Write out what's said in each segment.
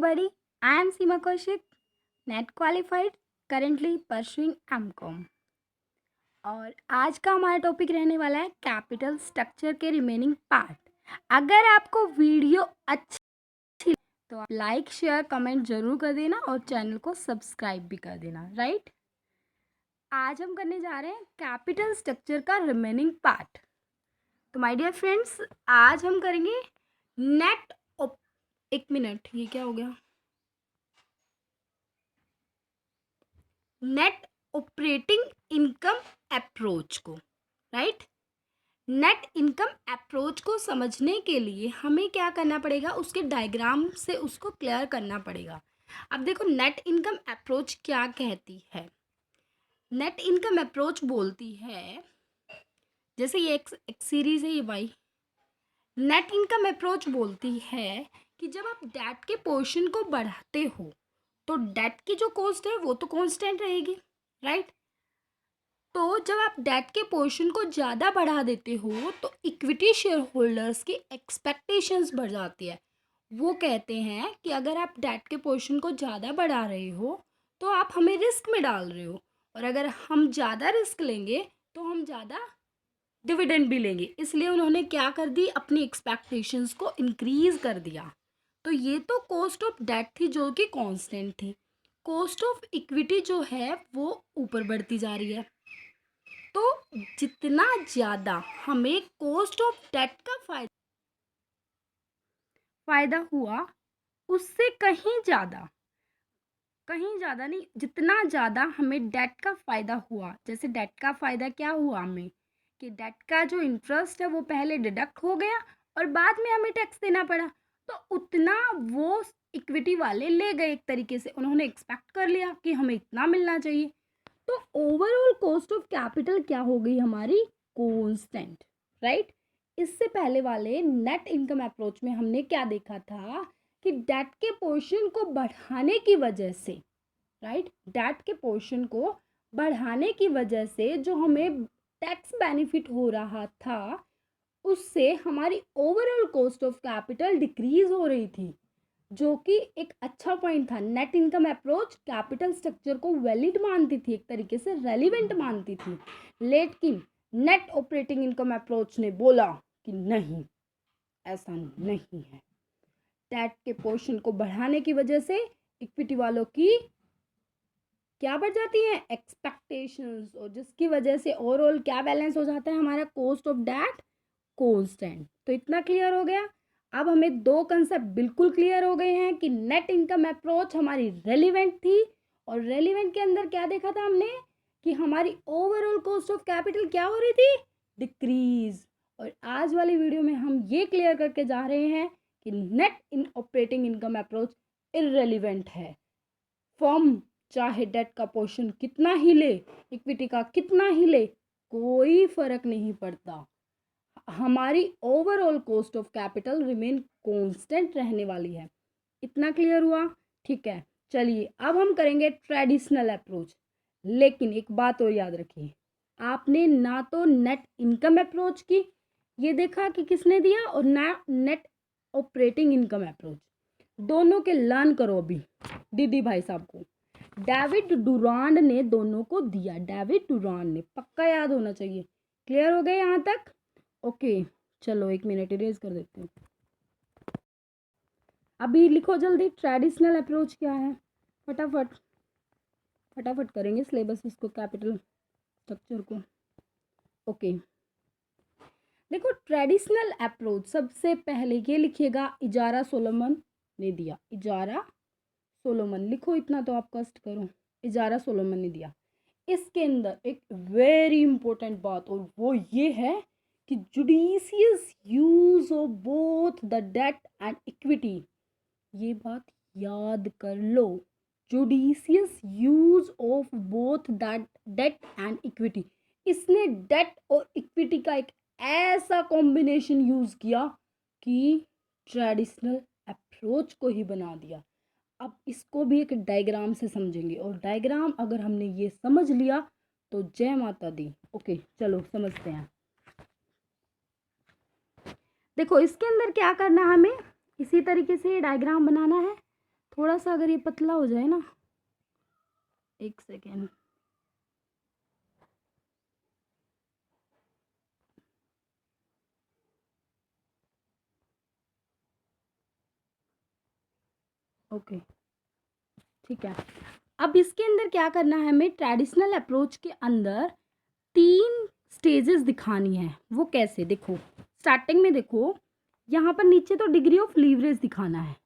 everybody. I am Seema Kaushik, NET qualified, currently pursuing MCom. और आज का हमारा टॉपिक रहने वाला है कैपिटल स्ट्रक्चर के रिमेनिंग पार्ट। अगर आपको वीडियो अच्छी तो आप लाइक शेयर कमेंट जरूर कर देना और चैनल को सब्सक्राइब भी कर देना। राइट, आज हम करने जा रहे हैं कैपिटल स्ट्रक्चर का रिमेनिंग पार्ट। तो माय डियर फ्रेंड्स, आज हम करेंगे नेट एक मिनट, ये क्या हो गया? नेट ऑपरेटिंग इनकम अप्रोच को, राइट। नेट इनकम अप्रोच को समझने के लिए हमें क्या करना पड़ेगा, उसके डायग्राम से उसको क्लियर करना पड़ेगा। अब देखो, नेट इनकम अप्रोच क्या कहती है। नेट इनकम अप्रोच बोलती है, जैसे ये एक सीरीज है ये वाई। नेट इनकम अप्रोच बोलती है कि जब आप डेट के पोर्शन को बढ़ाते हो तो डेट की जो कॉस्ट है वो तो कांस्टेंट रहेगी, राइट। तो जब आप डेट के पोर्शन को ज़्यादा बढ़ा देते हो तो इक्विटी शेयर होल्डर्स की एक्सपेक्टेशंस बढ़ जाती है। वो कहते हैं कि अगर आप डेट के पोर्शन को ज़्यादा बढ़ा रहे हो तो आप हमें रिस्क में डाल रहे हो, और अगर हम ज़्यादा रिस्क लेंगे तो हम ज़्यादा डिविडेंड भी लेंगे। इसलिए उन्होंने क्या कर दी, अपनी एक्सपेक्टेशंस को इंक्रीज कर दिया। तो ये तो कॉस्ट ऑफ डेट थी जो कि कांस्टेंट थी। कॉस्ट ऑफ इक्विटी जो है वो ऊपर बढ़ती जा रही है। तो जितना ज़्यादा हमें कॉस्ट ऑफ डेट का फायदा हुआ, उससे कहीं ज़्यादा नहीं, जितना ज़्यादा हमें डेट का फ़ायदा हुआ। जैसे डेट का फ़ायदा क्या हुआ हमें, कि डेट का जो इंटरेस्ट है वो पहले डिडक्ट हो गया और बाद में हमें टैक्स देना पड़ा। तो उतना वो इक्विटी वाले ले गए, एक तरीके से उन्होंने एक्सपेक्ट कर लिया कि हमें इतना मिलना चाहिए। तो ओवरऑल कॉस्ट ऑफ कैपिटल क्या हो गई हमारी, कांस्टेंट, राइट। इससे पहले वाले नेट इनकम अप्रोच में हमने क्या देखा था कि डेट के पोर्शन को बढ़ाने की वजह से, राइट, डेट के पोर्शन को बढ़ाने की वजह से जो हमें टैक्स बेनिफिट हो रहा था, उससे हमारी overall cost of capital decrease हो रही थी, जो कि एक अच्छा पॉइंट था। Net income approach capital structure को वैलिड मानती थी, एक तरीके से रेलिवेंट मानती थी। लेकिन नेट ऑपरेटिंग इनकम अप्रोच ने बोला कि नहीं, ऐसा नहीं है। डेट के पोर्शन को बढ़ाने की वजह से इक्विटी वालों की क्या बढ़ जाती है, एक्सपेक्टेशंस, और जिसकी वजह से ओवरऑल क्या बैलेंस हो जाता है हमारा, कॉस्ट ऑफ डेट कांस्टेंट। तो इतना क्लियर हो गया। अब हमें दो कंसेप्ट बिल्कुल क्लियर हो गए हैं कि नेट इनकम अप्रोच हमारी रेलिवेंट थी, और रेलिवेंट के अंदर क्या देखा था हमने कि हमारी ओवरऑल कॉस्ट ऑफ कैपिटल क्या हो रही थी, डिक्रीज। और आज वाली वीडियो में हम ये क्लियर करके जा रहे हैं कि नेट इन ऑपरेटिंग इनकम अप्रोच इररेलिवेंट है। फर्म चाहे डेट का पोर्शन कितना ही ले, इक्विटी का कितना ही ले, कोई फर्क नहीं पड़ता, हमारी overall cost of capital remain constant रहने वाली है। इतना क्लियर हुआ? ठीक है, चलिए अब हम करेंगे ट्रेडिशनल अप्रोच। लेकिन एक बात और याद रखिए, आपने ना तो नेट इनकम अप्रोच की ये देखा कि किसने दिया, और ना नेट ऑपरेटिंग इनकम अप्रोच, दोनों के लर्न करो अभी दीदी भाई साहब को। डेविड डुरांड ने दोनों को दिया, डेविड डुरांड ने, पक्का याद होना चाहिए। क्लियर हो गए यहाँ तक? ओके, चलो एक मिनट इरेज कर देते हैं। अभी लिखो जल्दी, ट्रेडिशनल अप्रोच क्या है, फटाफट फटाफट करेंगे सिलेबस इसको, कैपिटल स्ट्रक्चर को। ओके, देखो ट्रेडिशनल अप्रोच सबसे पहले ये लिखिएगा, इजारा सोलोमन ने दिया, इजारा सोलोमन लिखो, इतना तो आप कष्ट करो, इजारा सोलोमन ने दिया। इसके अंदर एक वेरी इंपॉर्टेंट बात, और वो ये है कि judicious use of both the debt and equity, ये बात याद कर लो, judicious use of both that debt and equity. इसने डेट और इक्विटी का एक ऐसा कॉम्बिनेशन यूज किया कि ट्रेडिशनल अप्रोच को ही बना दिया। अब इसको भी एक डायग्राम से समझेंगे, और डायग्राम अगर हमने ये समझ लिया तो जय माता दी। ओके, चलो समझते हैं। देखो इसके अंदर क्या करना है, हमें इसी तरीके से डायग्राम बनाना है। थोड़ा सा अगर ये पतला हो जाए ना, एक सेकेंड, ओके, ठीक है। अब इसके अंदर क्या करना है हमें, ट्रेडिशनल अप्रोच के अंदर 3 स्टेजेस दिखानी है। वो कैसे, देखो स्टार्टिंग में देखो, यहाँ पर नीचे तो डिग्री ऑफ लीवरेज दिखाना है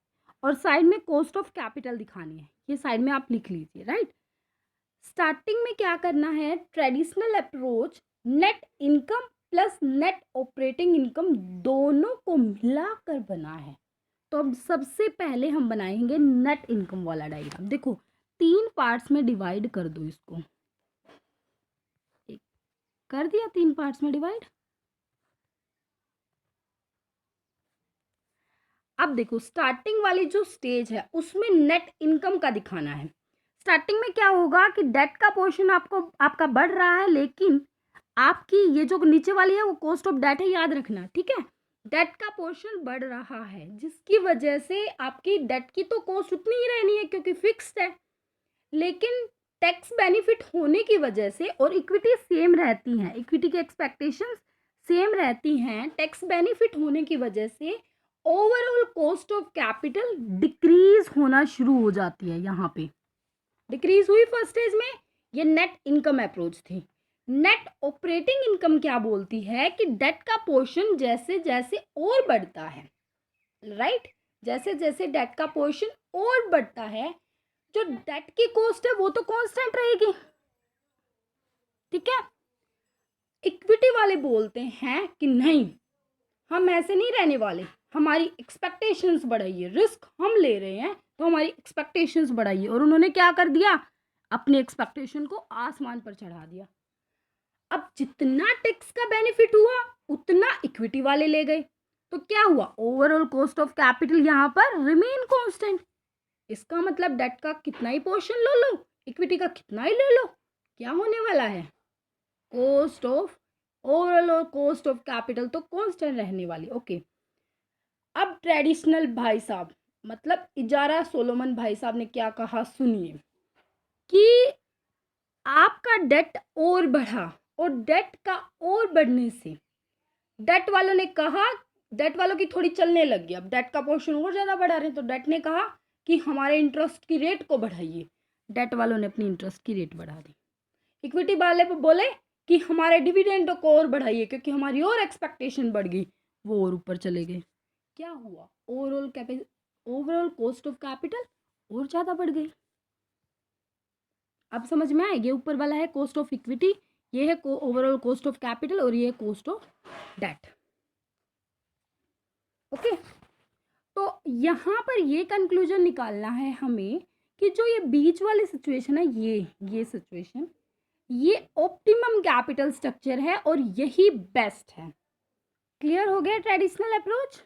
और साइड में कॉस्ट ऑफ कैपिटल दिखानी है। ये साइड में आप लिख लीजिए, राइट। स्टार्टिंग में क्या करना है, traditional approach net income plus net operating income दोनों को मिलाकर बना है। तो अब सबसे पहले हम बनाएंगे नेट इनकम वाला डायग्राम। देखो 3 पार्ट्स में डिवाइड कर दो इसको, कर दिया 3 पार्ट्स में डिवाइड। अब देखो स्टार्टिंग वाली जो स्टेज है उसमें नेट इनकम का दिखाना है। स्टार्टिंग में क्या होगा कि डेट का पोर्शन आपका बढ़ रहा है, लेकिन आपकी ये जो नीचे वाली है वो कॉस्ट ऑफ डेट है, याद रखना, ठीक है। डेट का पोर्शन बढ़ रहा है जिसकी वजह से आपकी डेट की तो कॉस्ट उतनी ही रहनी है क्योंकि फिक्स्ड है, लेकिन टैक्स बेनिफिट होने की वजह से और इक्विटी सेम रहती हैं, इक्विटी की एक्सपेक्टेशंस सेम रहती हैं, टैक्स बेनिफिट होने की वजह से overall cost of capital decrease होना शुरू हो जाती है। यहाँ पे डिक्रीज हुई फर्स्ट स्टेज में, ये नेट इनकम अप्रोच थी। नेट ऑपरेटिंग इनकम क्या बोलती है कि डेट का पोर्शन जैसे जैसे और बढ़ता है, राइट, जैसे जैसे डेट का पोर्शन और बढ़ता है, जो डेट की कॉस्ट है वो तो कांस्टेंट रहेगी, ठीक है। इक्विटी वाले बोलते हैं कि नहीं, हम ऐसे नहीं रहने वाले, हमारी एक्सपेक्टेशंस बढ़ाइए, रिस्क हम ले रहे हैं तो हमारी एक्सपेक्टेशंस बढ़ाइए। और उन्होंने क्या कर दिया, अपनी एक्सपेक्टेशन को आसमान पर चढ़ा दिया। अब जितना टैक्स का बेनिफिट हुआ उतना इक्विटी वाले ले गए, तो क्या हुआ, ओवरऑल कॉस्ट ऑफ कैपिटल यहाँ पर रिमेन कांस्टेंट। इसका मतलब डेट का कितना ही पोर्शन लो लो, इक्विटी का कितना ही ले लो, क्या होने वाला है, कॉस्ट ऑफ ओवरऑल और कॉस्ट ऑफ कैपिटल तो कांस्टेंट रहने वाली। ओके, अब ट्रेडिशनल भाई साहब मतलब इजारा सोलोमन भाई साहब ने क्या कहा, सुनिए कि आपका डेट और बढ़ा और डेट का और बढ़ने से डेट वालों ने कहा, डेट वालों की थोड़ी चलने लग गई, अब डेट का पोर्शन और ज़्यादा बढ़ा रहे हैं, तो डेट ने कहा कि हमारे इंटरेस्ट की रेट को बढ़ाइए, डेट वालों ने अपनी इंटरेस्ट की रेट बढ़ा दी। इक्विटी वाले पे बोले कि हमारे डिविडेंड को और बढ़ाइए क्योंकि हमारी और एक्सपेक्टेशन बढ़ गई, वो और ऊपर चले गए। क्या हुआ, ओवरऑल कॉस्ट ऑफ कैपिटल और ज़्यादा बढ़ गई। अब समझ में आए, ये ऊपर वाला है कॉस्ट ऑफ इक्विटी, ये है ओवरऑल कॉस्ट ऑफ कैपिटल और ये है कॉस्ट ऑफ डेट। ओके, तो यहाँ पर ये कंक्लूजन निकालना है हमें कि जो ये बीच वाली सिचुएशन है, ये सिचुएशन, ये ऑप्टिमम कैपिटल स्ट्रक्चर है और यही बेस्ट है। क्लियर हो गया ट्रेडिशनल अप्रोच।